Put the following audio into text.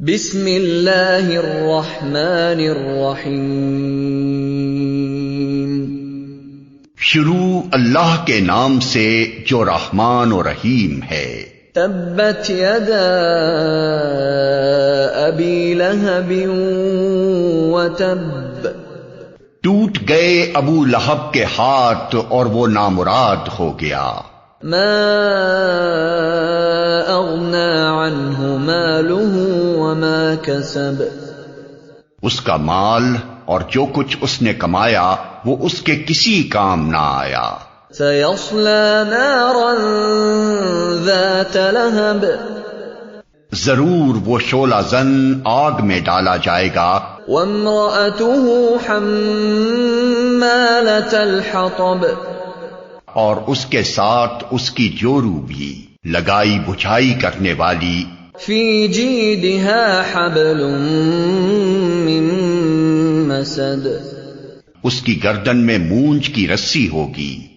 بسم اللہ الرحمن الرحیم۔ شروع اللہ کے نام سے جو رحمان و رحیم ہے۔ تبت یدا ابی لہب وتب، ٹوٹ گئے ابو لہب کے ہاتھ اور وہ نامراد ہو گیا۔ ما اغنى عنہ مالہ وما کسب، اس کا مال اور جو کچھ اس نے کمایا وہ اس کے کسی کام نہ آیا۔ سیصلی نارا ذات لہب، ضرور وہ شعلہ زن آگ میں ڈالا جائے گا۔ وامرأته حمالۃ الحطب، اور اس کے ساتھ اس کی جورو بھی لگائی بجھائی کرنے والی۔ فی جیدها حبل من مسد، اس کی گردن میں مونج کی رسی ہوگی۔